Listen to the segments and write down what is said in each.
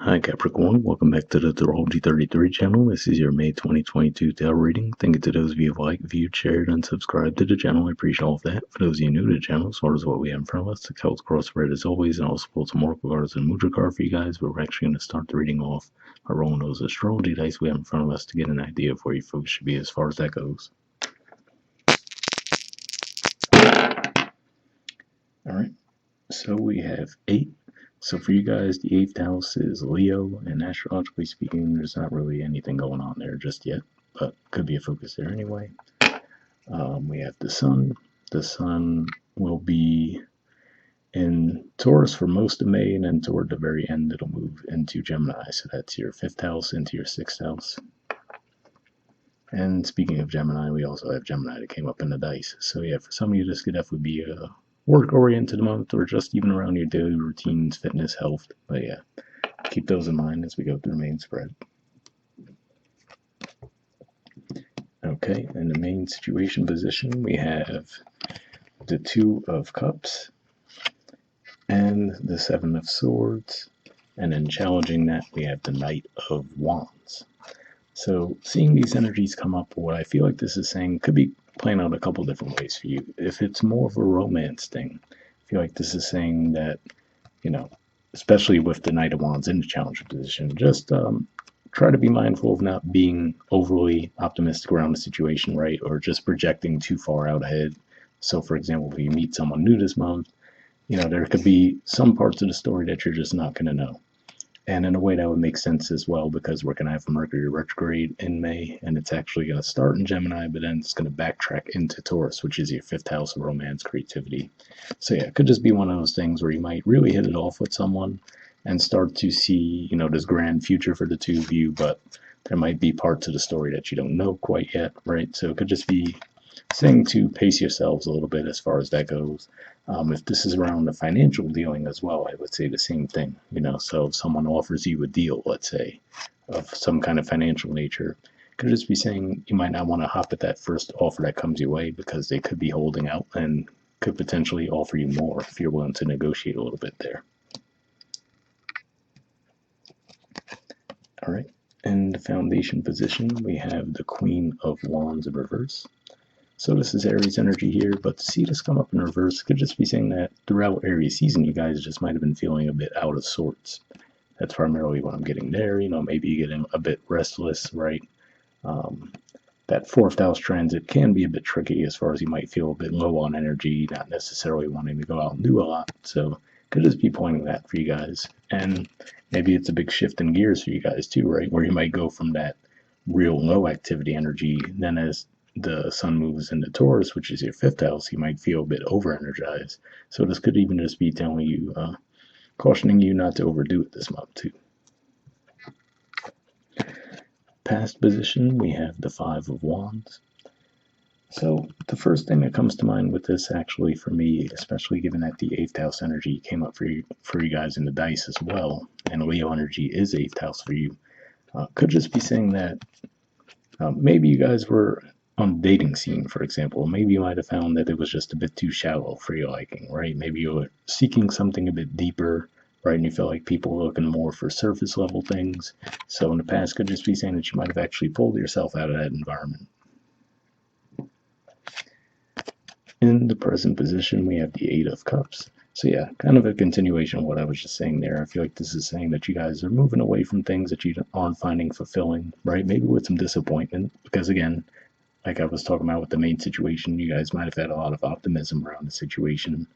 Hi Capricorn, welcome back to the Astrology 33 channel. This is your May 2022 tarot reading. Thank you to those of you who have liked, viewed, shared, and subscribed to the channel. I appreciate all of that. For those of you new to the channel, as far as what we have in front of us, the Celts crossbred as always, and also pulled some oracle cards and Mudra card for you guys. But we're actually going to start the reading off by rolling those astrology dice we have in front of us to get an idea of where you folks should be as far as that goes. Alright, so we have 8. So for you guys, the 8th house is Leo, and astrologically speaking, there's not really anything going on there just yet, but could be a focus there anyway. We have the Sun. The Sun will be in Taurus for most of May, and then toward the very end, it'll move into Gemini. So that's your 5th house into your 6th house. And speaking of Gemini, we also have Gemini that came up in the dice. So yeah, for some of you, this could definitely be a work-oriented month, or just even around your daily routines, fitness, health. But yeah, keep those in mind as we go through the main spread. Okay, in the main situation position, we have the 2 of Cups and the 7 of Swords, and then challenging that, we have the Knight of Wands. So seeing these energies come up, what I feel like this is saying could be playing out a couple different ways for you. If it's more of a romance thing, I feel like this is saying that, you know, especially with the Knight of Wands in the challenge position, just try to be mindful of not being overly optimistic around the situation, right? Or just projecting too far out ahead. So for example, if you meet someone new this month, you know, there could be some parts of the story that you're just not going to know. And in a way that would make sense as well, because we're going to have Mercury retrograde in May, and it's actually going to start in Gemini, but then it's going to backtrack into Taurus, which is your 5th house of romance, creativity. So yeah, it could just be one of those things where you might really hit it off with someone and start to see, you know, this grand future for the two of you, but there might be parts of the story that you don't know quite yet, right? So it could just be saying to pace yourselves a little bit as far as that goes. If this is around the financial dealing as well, I would say the same thing. You know, so if someone offers you a deal, let's say, of some kind of financial nature, could just be saying you might not want to hop at that first offer that comes your way, because they could be holding out and could potentially offer you more if you're willing to negotiate a little bit there. All right, in the foundation position, we have the Queen of Wands in reverse. So this is Aries energy here, but to see this come up in reverse could just be saying that throughout Aries season, you guys just might have been feeling a bit out of sorts. That's primarily what I'm getting there. You know, maybe you get a bit restless, right? That 4th house transit can be a bit tricky as far as you might feel a bit low on energy, not necessarily wanting to go out and do a lot. So could just be pointing that for you guys. And maybe it's a big shift in gears for you guys too, right? Where you might go from that real low activity energy, then as the Sun moves into Taurus, which is your 5th house, you might feel a bit over-energized. So this could even just be telling you, cautioning you not to overdo it this month too. Past position, we have the 5 of Wands. So the first thing that comes to mind with this, actually, for me, especially given that the 8th house energy came up for you guys in the dice as well, and Leo energy is 8th house for you, could just be saying that maybe you guys were on the dating scene, for example. Maybe you might have found that it was just a bit too shallow for your liking, right? Maybe you were seeking something a bit deeper, right? And you felt like people were looking more for surface level things. So in the past, could just be saying that you might have actually pulled yourself out of that environment. In the present position, we have the 8 of Cups. So yeah, kind of a continuation of what I was just saying there. I feel like this is saying that you guys are moving away from things that you aren't finding fulfilling, right? Maybe with some disappointment, because again, like I was talking about with the main situation, you guys might have had a lot of optimism around the situation,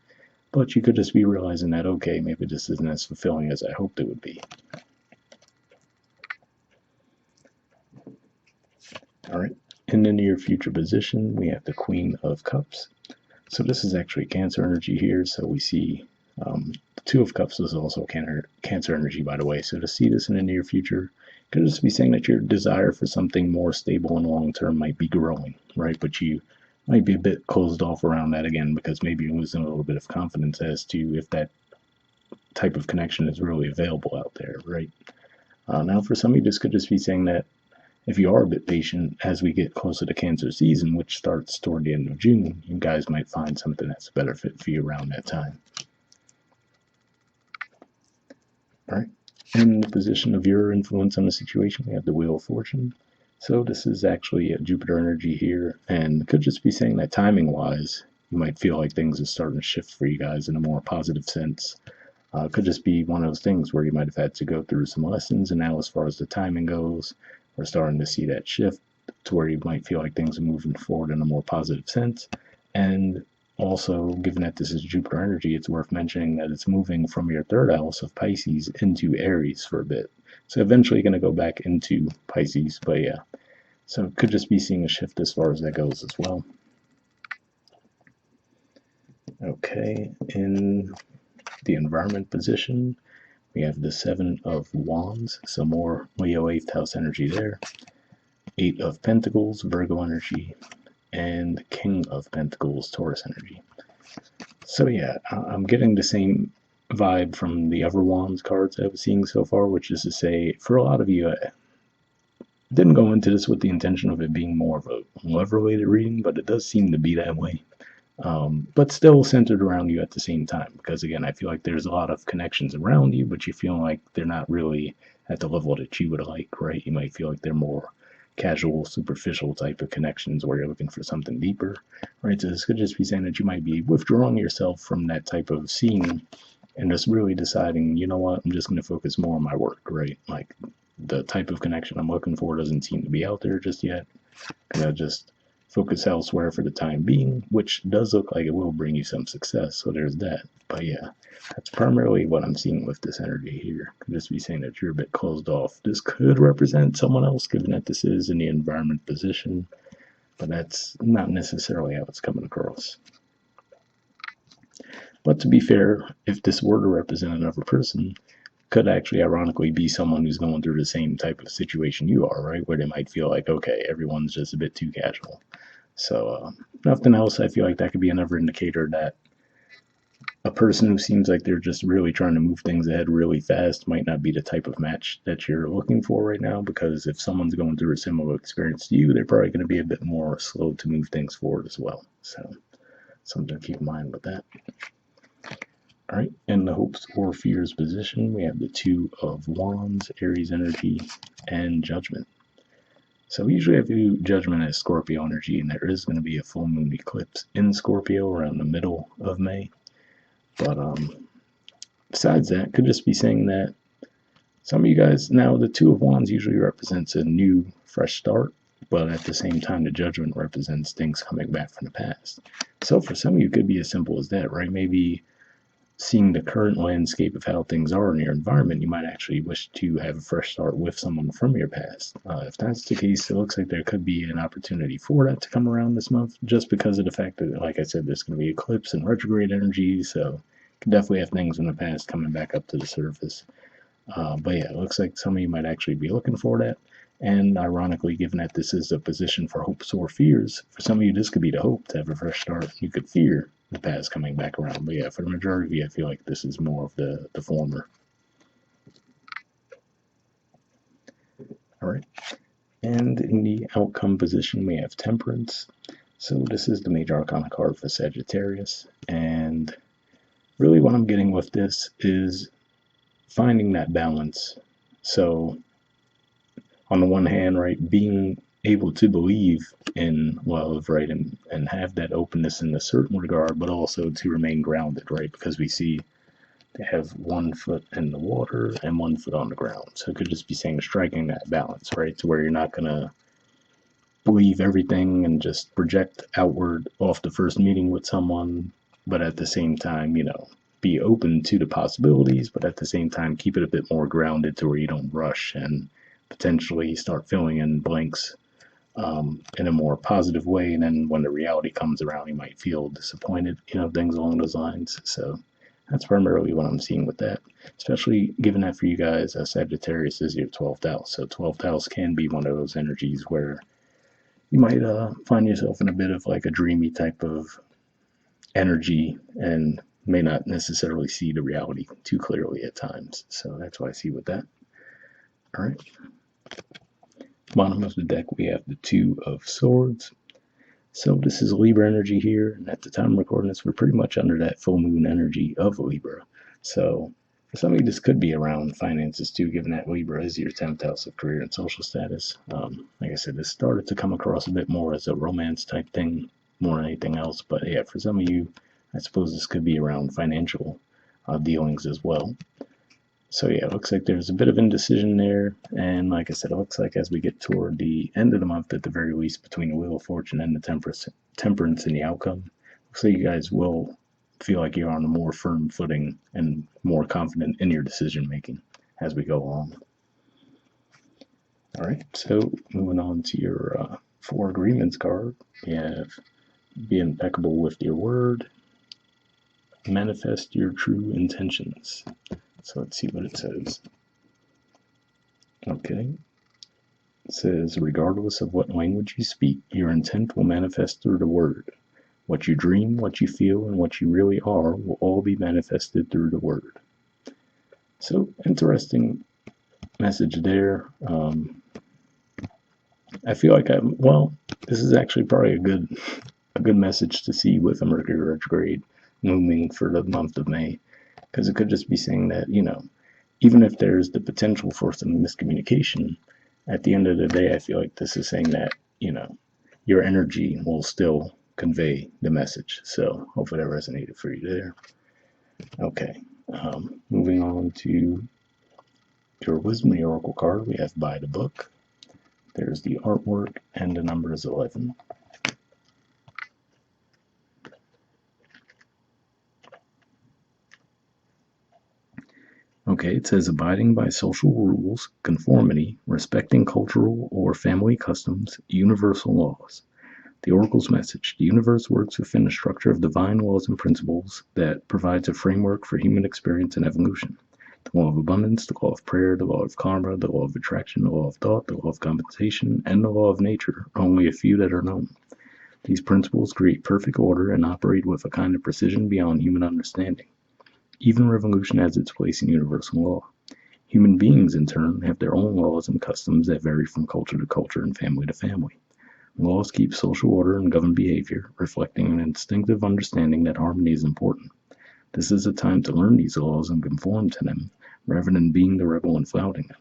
but you could just be realizing that, okay, maybe this isn't as fulfilling as I hoped it would be. All right, in the near future position, we have the Queen of Cups. So this is actually Cancer energy here, so we see the 2 of Cups is also Cancer energy, by the way. So to see this in the near future could just be saying that your desire for something more stable and long-term might be growing, right? But you might be a bit closed off around that again, because maybe you're losing a little bit of confidence as to if that type of connection is really available out there, right? Now, for some of you, this could just be saying that if you are a bit patient, as we get closer to Cancer season, which starts toward the end of June, you guys might find something that's a better fit for you around that time. All right. In the position of your influence on the situation, we have the Wheel of Fortune. So this is actually a Jupiter energy here, and could just be saying that timing-wise, you might feel like things are starting to shift for you guys in a more positive sense. Could just be one of those things where you might have had to go through some lessons, and now as far as the timing goes, we're starting to see that shift to where you might feel like things are moving forward in a more positive sense. And also, given that this is Jupiter energy, it's worth mentioning that it's moving from your third house of Pisces into Aries for a bit. So eventually going to go back into Pisces, but yeah. So could just be seeing a shift as far as that goes as well. Okay, in the environment position, we have the Seven of Wands, so more Leo 8th house energy there. Eight of Pentacles, Virgo energy, and King of Pentacles, Taurus energy. So yeah, I'm getting the same vibe from the other Wands cards I was seeing so far, which is to say, for a lot of you, I didn't go into this with the intention of it being more of a love-related reading, but it does seem to be that way. But still centered around you at the same time, because again, I feel like there's a lot of connections around you, but you feel like they're not really at the level that you would like, right? You might feel like they're more casual, superficial type of connections where you're looking for something deeper, right? So this could just be saying that you might be withdrawing yourself from that type of scene and just really deciding, you know what, I'm just going to focus more on my work, right? Like the type of connection I'm looking for doesn't seem to be out there just yet. Gonna just focus elsewhere for the time being, which does look like it will bring you some success, so there's that. But yeah, that's primarily what I'm seeing with this energy here. Could just be saying that you're a bit closed off. This could represent someone else, given that this is in the environment position, but that's not necessarily how it's coming across. But to be fair, if this were to represent another person, could actually ironically be someone who's going through the same type of situation you are, right? Where they might feel like, okay, everyone's just a bit too casual. So, nothing else, I feel like that could be another indicator that a person who seems like they're just really trying to move things ahead really fast might not be the type of match that you're looking for right now, because if someone's going through a similar experience to you, they're probably going to be a bit more slow to move things forward as well. So, something to keep in mind with that. All right, in the hopes or fears position, we have the Two of Wands, Aries energy, and Judgment. So usually I view Judgment as Scorpio energy, and there is going to be a full moon eclipse in Scorpio around the middle of May. But besides that, could just be saying that some of you guys, now the Two of Wands usually represents a new, fresh start, but at the same time, the Judgment represents things coming back from the past. So for some of you, it could be as simple as that, right? Maybe seeing the current landscape of how things are in your environment, you might actually wish to have a fresh start with someone from your past. If that's the case, it looks like there could be an opportunity for that to come around this month, just because of the fact that, like I said, there's going to be eclipse and retrograde energy, so you can definitely have things from the past coming back up to the surface. But yeah, it looks like some of you might actually be looking for that. And ironically, given that this is a position for hopes or fears, for some of you, this could be the hope to have a fresh start. You could fear the past coming back around. But yeah, for the majority of you, I feel like this is more of the former. All right. And in the outcome position, we have Temperance. So this is the major arcana card for Sagittarius. And really what I'm getting with this is finding that balance. So on the one hand, right, being able to believe in love, right, and have that openness in a certain regard, but also to remain grounded, right, because we see they have 1 foot in the water and 1 foot on the ground. So it could just be saying striking that balance, right, to where you're not going to believe everything and just project outward off the first meeting with someone, but at the same time, you know, be open to the possibilities, but at the same time, keep it a bit more grounded to where you don't rush and potentially start filling in blanks in a more positive way. And then when the reality comes around, you might feel disappointed, you know, things along those lines. So that's primarily what I'm seeing with that, especially given that for you guys, Sagittarius is your 12th house. So 12th house can be one of those energies where you might find yourself in a bit of like a dreamy type of energy and may not necessarily see the reality too clearly at times. So that's what I see with that. All right. Bottom of the deck, we have the Two of Swords. So this is Libra energy here, and at the time of recording this, we're pretty much under that full moon energy of Libra. So For some of you, this could be around finances too, given that Libra is your 10th house of career and social status. Like I said, this started to come across a bit more as a romance type thing more than anything else. But yeah, for some of you, I suppose this could be around financial dealings as well. So yeah, it looks like there's a bit of indecision there. And like I said, it looks like as we get toward the end of the month, at the very least, between the Wheel of Fortune and the Temperance in the outcome, looks like you guys will feel like you're on a more firm footing and more confident in your decision making as we go along. All right, so moving on to your 4 agreements card, we have be impeccable with your word, manifest your true intentions. So let's see what it says. Okay. It says, regardless of what language you speak, your intent will manifest through the word. What you dream, what you feel, and what you really are will all be manifested through the word. So, interesting message there. I feel like this is actually probably a good message to see with a Mercury retrograde looming for the month of May, because it could just be saying that, even if there's the potential for some miscommunication, at the end of the day, I feel like this is saying that, your energy will still convey the message. So hopefully that resonated for you there. Okay, moving on to your Wisdom of the Oracle card, we have By the Book. There's the artwork, and the number is 11. Okay, it says abiding by social rules, conformity, respecting cultural or family customs, universal laws. The Oracle's message: the universe works within a structure of divine laws and principles that provides a framework for human experience and evolution. The law of abundance, the law of prayer, the law of karma, the law of attraction, the law of thought, the law of compensation, and the law of nature are only a few that are known. These principles create perfect order and operate with a kind of precision beyond human understanding. Even revolution has its place in universal law. Human beings, in turn, have their own laws and customs that vary from culture to culture and family to family. Laws keep social order and govern behavior, reflecting an instinctive understanding that harmony is important. This is a time to learn these laws and conform to them, rather than being the rebel and flouting them.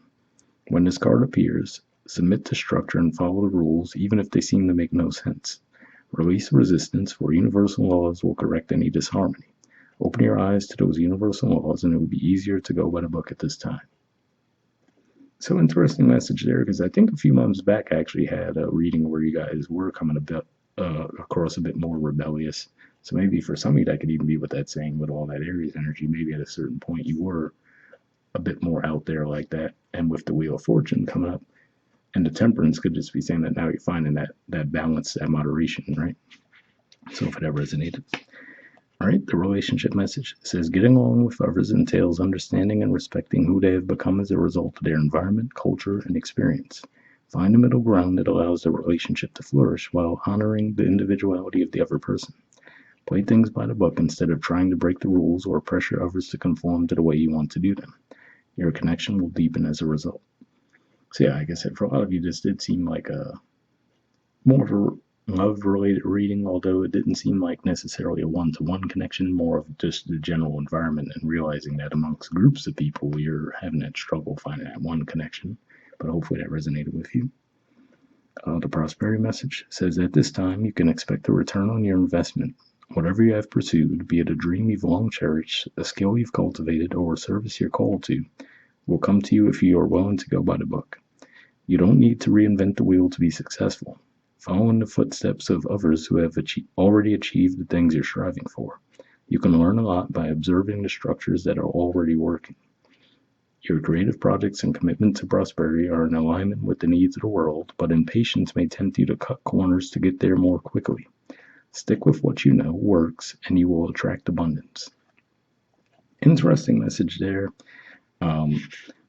When this card appears, submit to structure and follow the rules, even if they seem to make no sense. Release resistance, for universal laws will correct any disharmony. Open your eyes to those universal laws, and it will be easier to go by the book at this time. So interesting message there, because I think a few months back I actually had a reading where you guys were coming a bit across a bit more rebellious. So maybe for some of you that could even be what that's saying with all that Aries energy. Maybe at a certain point you were a bit more out there like that. And with the Wheel of Fortune coming up, and the Temperance could just be saying that now you're finding that balance, that moderation, right? So if it ever resonated. All right, the relationship message says getting along with others entails understanding and respecting who they have become as a result of their environment, culture, and experience. Find a middle ground that allows the relationship to flourish while honoring the individuality of the other person. Play things by the book instead of trying to break the rules or pressure others to conform to the way you want to do them. Your connection will deepen as a result. So yeah, like I said, for a lot of you, this did seem like a more of a love-related reading, although it didn't seem like necessarily a one-to-one connection, more of just the general environment and realizing that amongst groups of people, you're having that struggle finding that one connection. But hopefully that resonated with you. The prosperity message says at this time, you can expect a return on your investment. Whatever you have pursued, be it a dream you've long cherished, a skill you've cultivated, or a service you're called to, will come to you if you are willing to go by the book. You don't need to reinvent the wheel to be successful. Follow in the footsteps of others who have already achieved the things you're striving for. You can learn a lot by observing the structures that are already working. Your creative projects and commitment to prosperity are in alignment with the needs of the world, but impatience may tempt you to cut corners to get there more quickly. Stick with what you know works, and you will attract abundance. Interesting message there,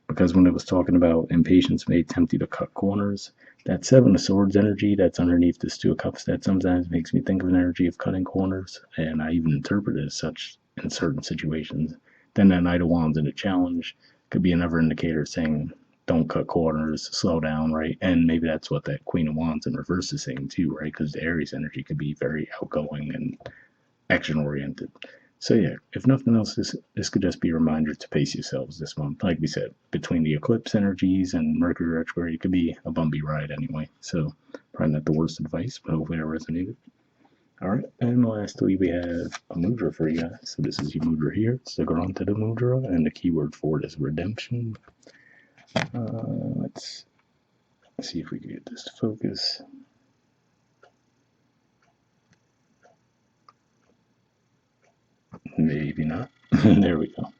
because when it was talking about impatience may tempt you to cut corners, that Seven of Swords energy that's underneath this Two of Cups, that sometimes makes me think of an energy of cutting corners, and I even interpret it as such in certain situations. Then that Knight of Wands in a challenge could be another indicator saying, don't cut corners, slow down, right? And maybe that's what that Queen of Wands in reverse is saying too, right? Because the Aries energy could be very outgoing and action-oriented. So yeah, if nothing else, this could just be a reminder to pace yourselves this month. Like we said, between the eclipse energies and Mercury retrograde, it could be a bumpy ride anyway. So probably not the worst advice, but hopefully it resonated. All right, and lastly, we have a mudra for you guys. So this is your mudra here. It's the Granthita mudra, and the keyword for it is redemption. Let's see if we can get this to focus. Maybe not. There we go.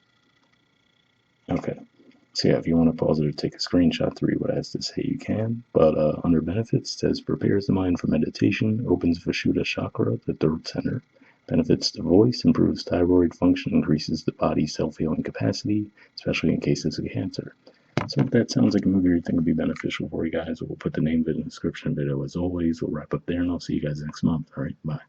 Okay. So yeah, if you want to pause it or take a screenshot to read what it has to say, you can. But under benefits, it says prepares the mind for meditation, opens Vishuddha chakra, the third center, benefits the voice, improves thyroid function, increases the body's self-healing capacity, especially in cases of cancer. So if that sounds like a movie you think would be beneficial for you guys, we'll put the name of it in the description video as always. We'll wrap up there, and I'll see you guys next month. All right, bye.